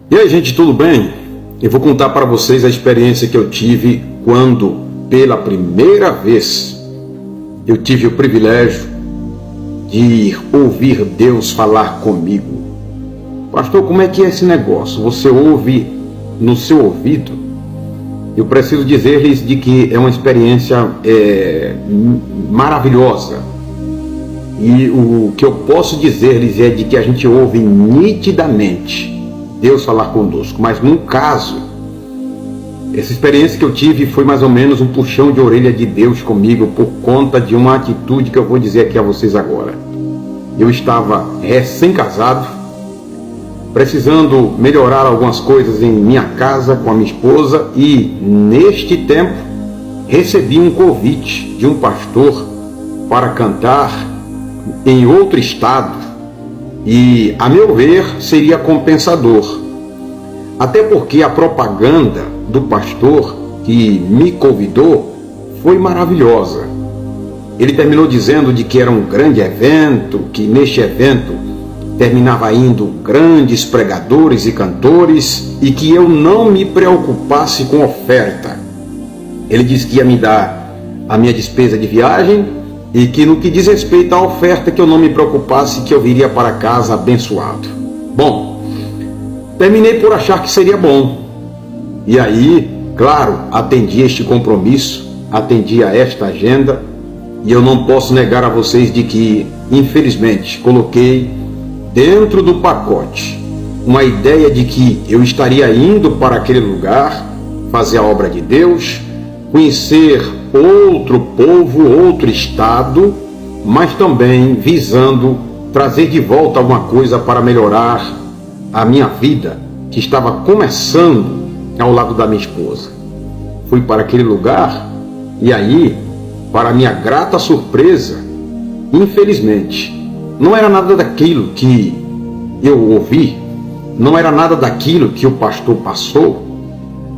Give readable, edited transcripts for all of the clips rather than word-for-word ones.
E aí, gente, tudo bem? Eu vou contar para vocês a experiência que eu tive quando, pela primeira vez, eu tive o privilégio de ouvir Deus falar comigo. Pastor, como é que é esse negócio? Você ouve no seu ouvido? Eu preciso dizer-lhes de que é uma experiência maravilhosa. E o que eu posso dizer-lhes é de que a gente ouve nitidamente Deus falar conosco. Mas num caso, essa experiência que eu tive foi mais ou menos um puxão de orelha de Deus comigo por conta de uma atitude que eu vou dizer aqui a vocês agora. Eu estava recém-casado, precisando melhorar algumas coisas em minha casa com a minha esposa, e neste tempo recebi um convite de um pastor para cantar em outro estado, e a meu ver seria compensador, até porque a propaganda do pastor que me convidou foi maravilhosa. Ele terminou dizendo de que era um grande evento, que neste evento terminava indo grandes pregadores e cantores, e que eu não me preocupasse com oferta. Ele disse que ia me dar a minha despesa de viagem, e que no que diz respeito à oferta, que eu não me preocupasse, que eu viria para casa abençoado. Bom, terminei por achar que seria bom. E aí, claro, atendi este compromisso, atendi a esta agenda, e eu não posso negar a vocês de que, infelizmente, coloquei dentro do pacote uma ideia de que eu estaria indo para aquele lugar, fazer a obra de Deus, conhecer outro povo, outro estado, mas também visando trazer de volta alguma coisa para melhorar a minha vida, que estava começando ao lado da minha esposa. Fui para aquele lugar e aí, para minha grata surpresa, infelizmente, não era nada daquilo que eu ouvi, não era nada daquilo que o pastor passou.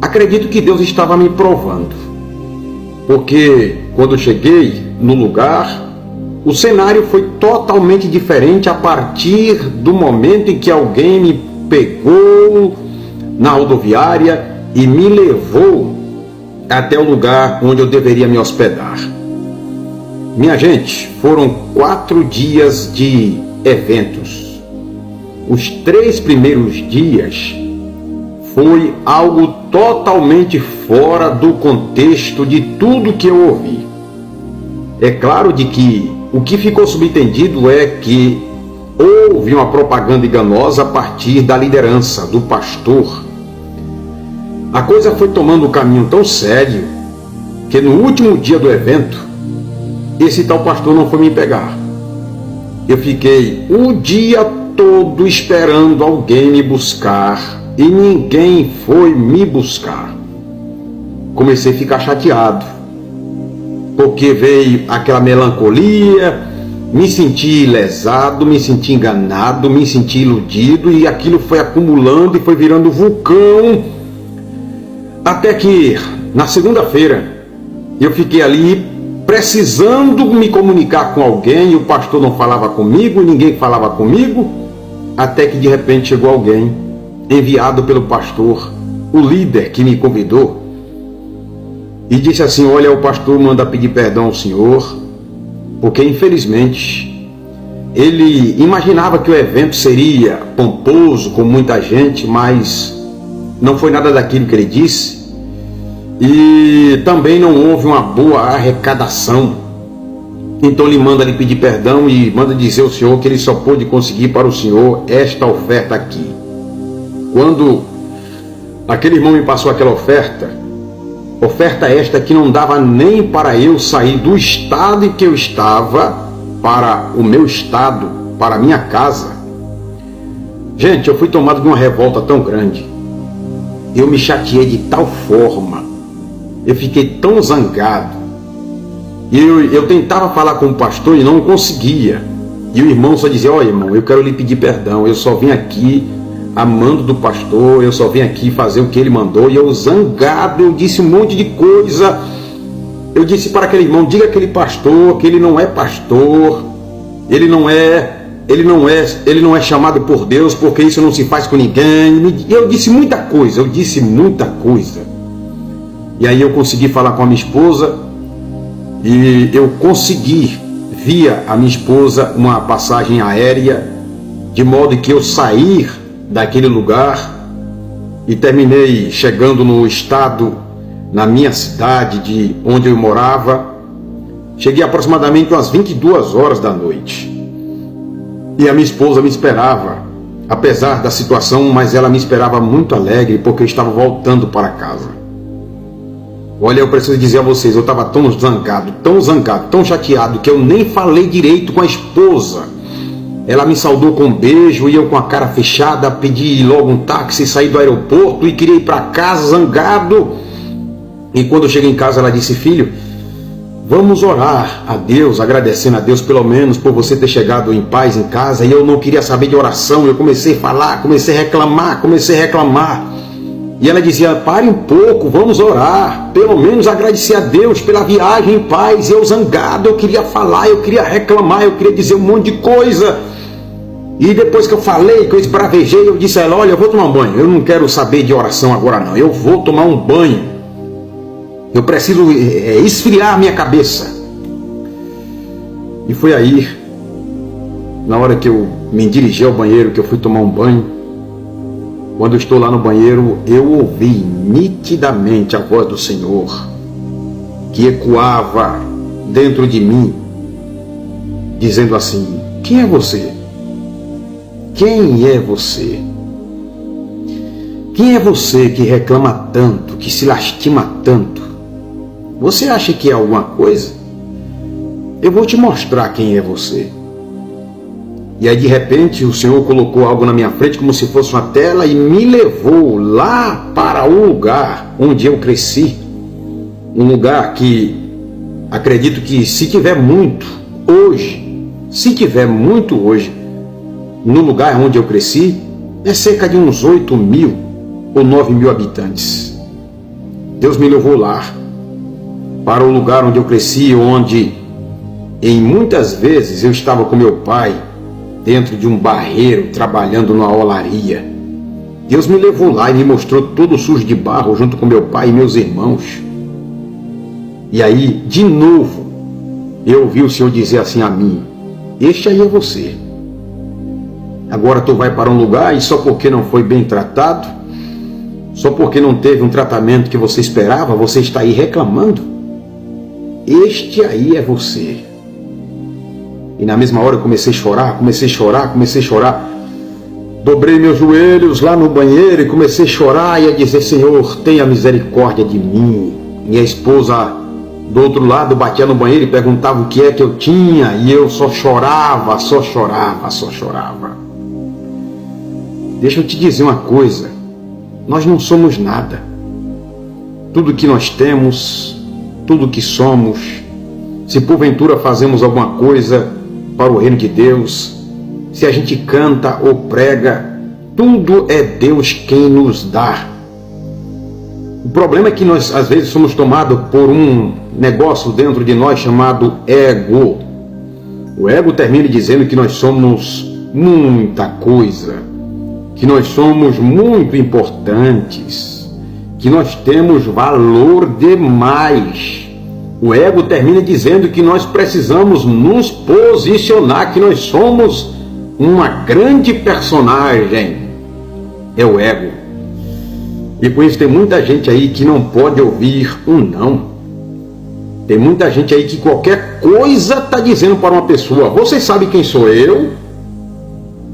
Acredito que Deus estava me provando, porque quando eu cheguei no lugar, o cenário foi totalmente diferente a partir do momento em que alguém me pegou na rodoviária e me levou até o lugar onde eu deveria me hospedar. Minha gente, foram 4 dias de eventos. Os 3 primeiros dias foi algo totalmente fora do contexto de tudo que eu ouvi. É claro de que o que ficou subentendido é que houve uma propaganda enganosa a partir da liderança do pastor. A coisa foi tomando um caminho tão sério que no último dia do evento, esse tal pastor não foi me pegar. Eu fiquei o dia todo esperando alguém me buscar e ninguém foi me buscar. Comecei a ficar chateado, porque veio aquela melancolia, me senti lesado, me senti enganado, me senti iludido, e aquilo foi acumulando e foi virando vulcão, até que na segunda-feira eu fiquei ali precisando me comunicar com alguém, e o pastor não falava comigo, ninguém falava comigo, até que de repente chegou alguém enviado pelo pastor, o líder que me convidou, e disse assim: olha, o pastor manda pedir perdão ao senhor, porque infelizmente ele imaginava que o evento seria pomposo, com muita gente, mas não foi nada daquilo que ele disse, e também não houve uma boa arrecadação. Então ele manda lhe pedir perdão e manda dizer ao senhor que ele só pôde conseguir para o senhor esta oferta aqui. Quando aquele irmão me passou aquela oferta esta que não dava nem para eu sair do estado em que eu estava para o meu estado, para a minha casa. Gente, eu fui tomado de uma revolta tão grande, eu me chateei de tal forma, eu fiquei tão zangado, eu tentava falar com o pastor e não conseguia, e o irmão só dizia: olha, irmão, eu quero lhe pedir perdão, eu só vim aqui amando do pastor, eu só vim aqui fazer o que ele mandou. E eu zangado, eu disse um monte de coisa. Eu disse para aquele irmão: diga àquele pastor que ele não é pastor, ele não é ele não é chamado por Deus, porque isso não se faz com ninguém. Eu disse muita coisa. E aí eu consegui falar com a minha esposa e eu consegui, via a minha esposa, uma passagem aérea, de modo que eu sair daquele lugar e terminei chegando no estado, na minha cidade de onde eu morava. Cheguei aproximadamente às 22 horas da noite. E a minha esposa me esperava, apesar da situação, mas ela me esperava muito alegre, porque eu estava voltando para casa. Olha, eu preciso dizer a vocês, eu estava tão zangado, tão chateado, que eu nem falei direito com a esposa. Ela me saudou com um beijo e eu, com a cara fechada, pedi logo um táxi, saí do aeroporto e queria ir para casa zangado. E quando eu cheguei em casa, ela disse: filho, vamos orar a Deus, agradecendo a Deus pelo menos por você ter chegado em paz em casa. E eu não queria saber de oração, eu comecei a falar, comecei a reclamar. E ela dizia: pare um pouco, vamos orar, pelo menos agradecer a Deus pela viagem em paz. E eu zangado, eu queria falar, eu queria reclamar, eu queria dizer um monte de coisa. E depois que eu falei, que eu esbravejei, eu disse a ela: olha, eu vou tomar um banho, eu não quero saber de oração agora não, eu vou tomar um banho. Eu preciso esfriar a minha cabeça. E foi aí, na hora que eu me dirigi ao banheiro, que eu fui tomar um banho. Quando eu estou lá no banheiro, eu ouvi nitidamente a voz do Senhor, que ecoava dentro de mim, dizendo assim: quem é você? Quem é você? Quem é você que reclama tanto, que se lastima tanto? Você acha que é alguma coisa? Eu vou te mostrar quem é você. E aí de repente o Senhor colocou algo na minha frente como se fosse uma tela e me levou lá para o lugar onde eu cresci. Um lugar que acredito que se tiver muito hoje, no lugar onde eu cresci, é cerca de uns 8.000 ou 9.000 habitantes. Deus me levou lá, para o lugar onde eu cresci, onde em muitas vezes eu estava com meu pai dentro de um barreiro, trabalhando numa olaria. Deus me levou lá e me mostrou todo sujo de barro, junto com meu pai e meus irmãos. E aí, de novo, eu ouvi o Senhor dizer assim a mim: este aí é você. Agora tu vai para um lugar e só porque não foi bem tratado, só porque não teve um tratamento que você esperava, você está aí reclamando? Este aí é você. E na mesma hora eu comecei a chorar. Dobrei meus joelhos lá no banheiro e comecei a chorar e a dizer: Senhor, tenha misericórdia de mim. Minha esposa do outro lado batia no banheiro e perguntava o que é que eu tinha, e eu só chorava. Deixa eu te dizer uma coisa, nós não somos nada. Tudo que nós temos, tudo que somos, se porventura fazemos alguma coisa para o reino de Deus, se a gente canta ou prega, tudo é Deus quem nos dá. O problema é que nós às vezes somos tomados por um negócio dentro de nós chamado ego. O ego termina dizendo que nós somos muita coisa, que nós somos muito importantes, que nós temos valor demais. O ego termina dizendo que nós precisamos nos posicionar, que nós somos uma grande personagem. É o ego. E com isso tem muita gente aí que não pode ouvir um não. Tem muita gente aí que qualquer coisa está dizendo para uma pessoa: você sabe quem sou eu?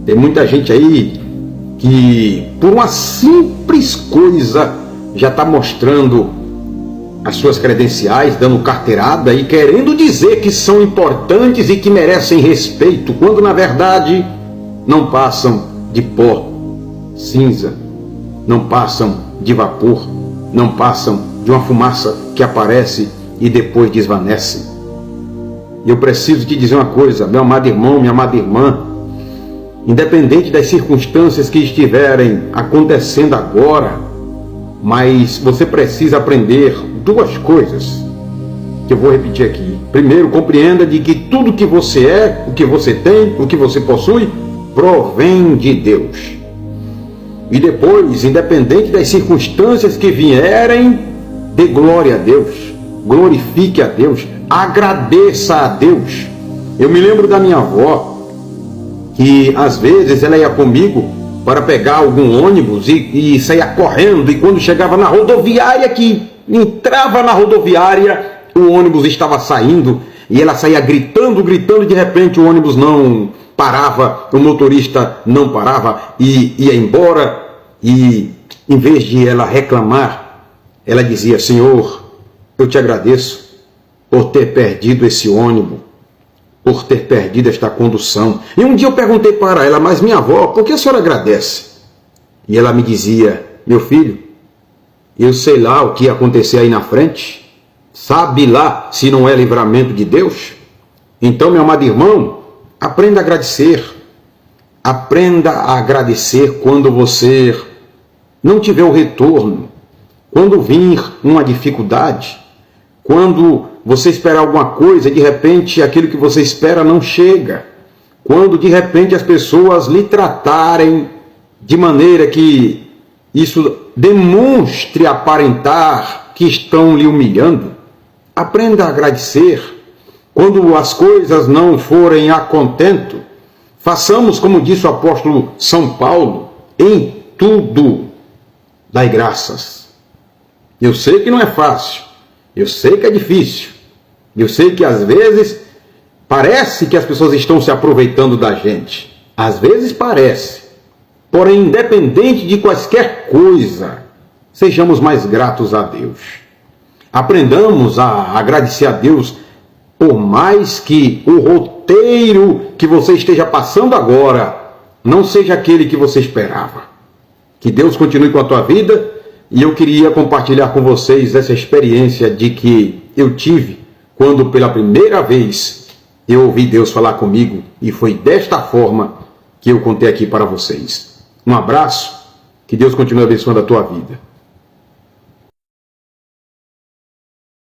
Tem muita gente aí que por uma simples coisa já está mostrando as suas credenciais, dando carteirada e querendo dizer que são importantes e que merecem respeito, quando na verdade não passam de pó, cinza, não passam de vapor, não passam de uma fumaça que aparece e depois desvanece. E eu preciso te dizer uma coisa, meu amado irmão, minha amada irmã, independente das circunstâncias que estiverem acontecendo agora, mas você precisa aprender duas coisas que eu vou repetir aqui. primeiro compreenda de que tudo que você é, o que você tem, o que você possui, provém de Deus. E depois, independente das circunstâncias que vierem, dê glória a Deus, glorifique a Deus, agradeça a Deus. Eu me lembro da minha avó, que às vezes ela ia comigo para pegar algum ônibus e saía correndo, e quando chegava na rodoviária, que entrava na rodoviária, o ônibus estava saindo, e ela saía gritando, e de repente o ônibus não parava, o motorista não parava e ia embora, e em vez de ela reclamar, ela dizia: Senhor, eu te agradeço por ter perdido esse ônibus, por ter perdido esta condução. E um dia eu perguntei para ela: mas minha avó, por que a senhora agradece? E ela me dizia: meu filho, eu sei lá o que ia acontecer aí na frente, sabe lá se não é livramento de Deus? Então, meu amado irmão, aprenda a agradecer. Aprenda a agradecer quando você não tiver o retorno, quando vir uma dificuldade, quando você esperar alguma coisa, de repente aquilo que você espera não chega, quando de repente as pessoas lhe tratarem de maneira que isso demonstre aparentar que estão lhe humilhando. Aprenda a agradecer. Quando as coisas não forem a contento, façamos como disse o apóstolo São Paulo: em tudo dai graças. Eu sei que não é fácil, eu sei que é difícil, eu sei que às vezes parece que as pessoas estão se aproveitando da gente. Às vezes parece. Porém, independente de quaisquer coisa, sejamos mais gratos a Deus. Aprendamos a agradecer a Deus, por mais que o roteiro que você esteja passando agora não seja aquele que você esperava. Que Deus continue com a tua vida, e eu queria compartilhar com vocês essa experiência de que eu tive quando pela primeira vez eu ouvi Deus falar comigo, e foi desta forma que eu contei aqui para vocês. Um abraço, que Deus continue abençoando a tua vida.